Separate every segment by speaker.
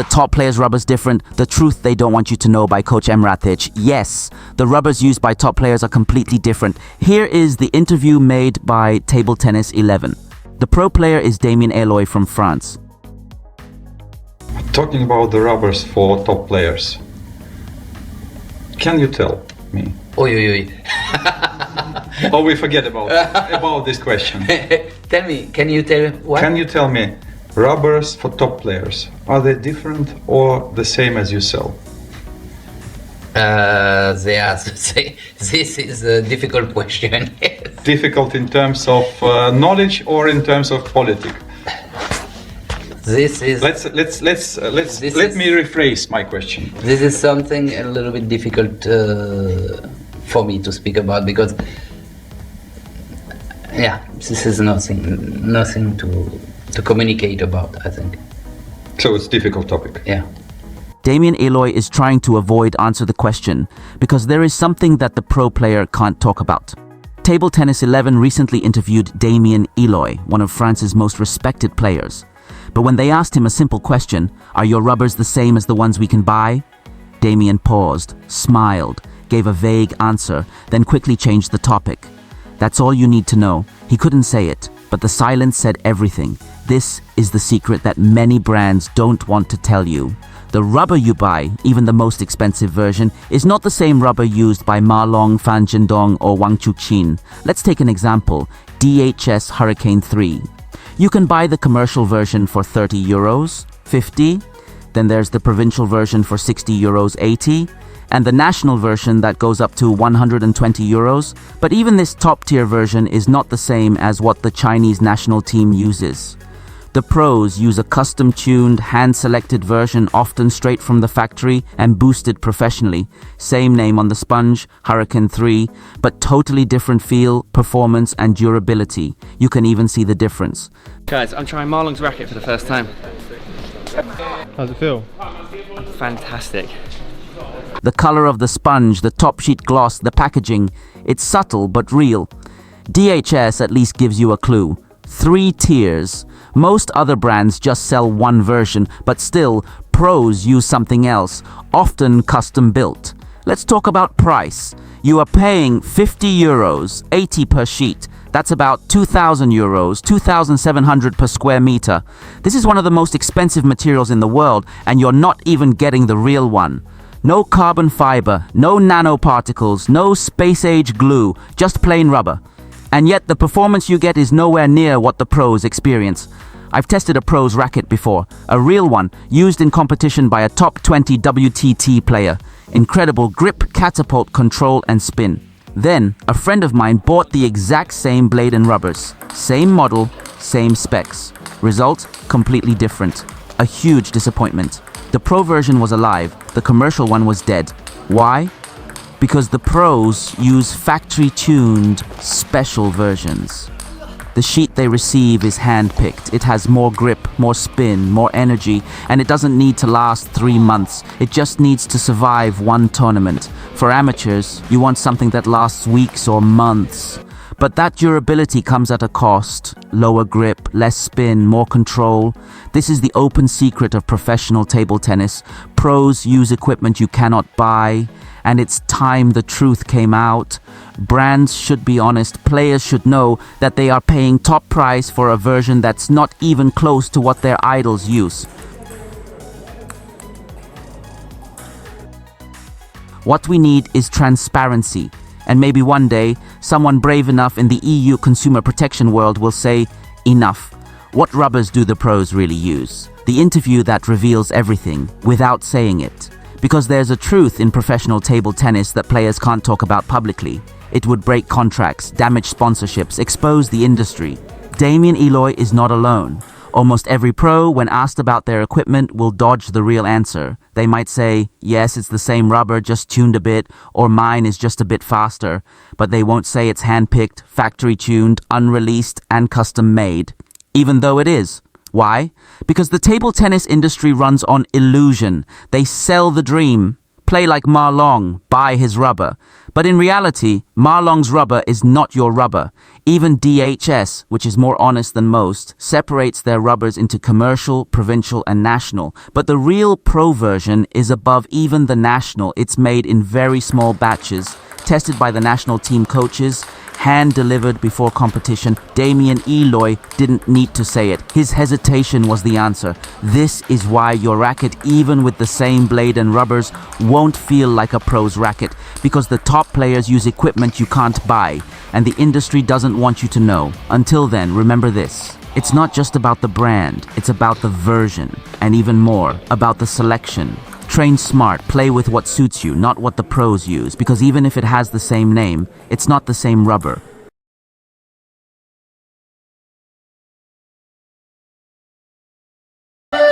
Speaker 1: the top players' rubbers different? The truth they don't want you to know by Coach EmRatThich. Yes, the rubbers used by top players are completely different. Here is the interview made by Table Tennis 11. The pro player is Damien Éloi from France.
Speaker 2: Talking about the rubbers for top players, can you tell me? Oh, we forget about this question.
Speaker 3: Tell me, can you tell what?
Speaker 2: Can you tell me, rubbers for top players, are they different or the same as you sell?
Speaker 3: They are. This is a difficult question.
Speaker 2: Difficult in terms of knowledge or in terms of politics?
Speaker 3: This is.
Speaker 2: Let me rephrase my question.
Speaker 3: This is something a little bit difficult for me to speak about because, this is nothing to communicate about, I think.
Speaker 2: So it's a difficult topic.
Speaker 3: Yeah.
Speaker 1: Damien Éloi is trying to avoid answer the question because there is something that the pro player can't talk about. Table Tennis 11 recently interviewed Damien Éloi, one of France's most respected players. But when they asked him a simple question, are your rubbers the same as the ones we can buy? Damien paused, smiled, gave a vague answer, then quickly changed the topic. That's all you need to know. He couldn't say it, but the silence said everything. This is the secret that many brands don't want to tell you. The rubber you buy, even the most expensive version, is not the same rubber used by Ma Long, Fan Zhendong or Wang Chuqin. Let's take an example, DHS Hurricane 3. You can buy the commercial version for €30, 50. Then there's the provincial version for €60, 80. And the national version that goes up to €120. But even this top-tier version is not the same as what the Chinese national team uses. The pros use a custom-tuned, hand-selected version, often straight from the factory and boosted professionally. Same name on the sponge, Hurricane 3, but totally different feel, performance and durability. You can even see the difference.
Speaker 4: Guys, I'm trying Ma Long's racket for the first time.
Speaker 5: How's it feel?
Speaker 4: Fantastic.
Speaker 1: The color of the sponge, the top sheet gloss, the packaging, it's subtle but real. DHS at least gives you a clue. 3 tiers. Most other brands just sell one version, but still, pros use something else, often custom built. Let's talk about price. You are paying €50, 80 per sheet. That's about €2,000, 2,700 per square meter. This is one of the most expensive materials in the world, and you're not even getting the real one. No carbon fiber, no nanoparticles, no space-age glue, just plain rubber. And yet the performance you get is nowhere near what the pros experience. I've tested a pro's racket before, a real one, used in competition by a top 20 WTT player. Incredible grip, catapult, control and spin. Then, a friend of mine bought the exact same blade and rubbers. Same model, same specs. Result, completely different. A huge disappointment. The pro version was alive, the commercial one was dead. Why? Because the pros use factory-tuned, special versions. The sheet they receive is hand-picked. It has more grip, more spin, more energy, and it doesn't need to last 3 months. It just needs to survive one tournament. For amateurs, you want something that lasts weeks or months. But that durability comes at a cost. Lower grip, less spin, more control. This is the open secret of professional table tennis. Pros use equipment you cannot buy. And it's time the truth came out. Brands should be honest. Players should know that they are paying top price for a version that's not even close to what their idols use. What we need is transparency. And maybe one day, someone brave enough in the EU consumer protection world will say, enough. What rubbers do the pros really use? The interview that reveals everything, without saying it. Because there's a truth in professional table tennis that players can't talk about publicly. It would break contracts, damage sponsorships, expose the industry. Damien Éloi is not alone. Almost every pro, when asked about their equipment, will dodge the real answer. They might say, yes, it's the same rubber, just tuned a bit, or mine is just a bit faster. But they won't say it's hand-picked, factory-tuned, unreleased, and custom-made. Even though it is. Why? Because the table tennis industry runs on illusion. They sell the dream. Play like Ma Long, buy his rubber. But in reality, Marlong's rubber is not your rubber. Even DHS, which is more honest than most, separates their rubbers into commercial, provincial, and national. But the real pro version is above even the national. It's made in very small batches, tested by the national team coaches, hand-delivered before competition. Damien Éloi didn't need to say it. His hesitation was the answer. This is why your racket, even with the same blade and rubbers, won't feel like a pro's racket, because the top players use equipment you can't buy, and the industry doesn't want you to know. Until then, remember this. It's not just about the brand, it's about the version, and even more, about the selection. Train smart, play with what suits you, not what the pros use, because even if it has the same name, it's not the same rubber.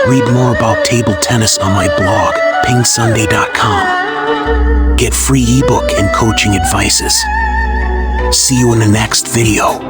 Speaker 6: Read more about table tennis on my blog, PingSunday.com. Get free ebook and coaching advices. See you in the next video.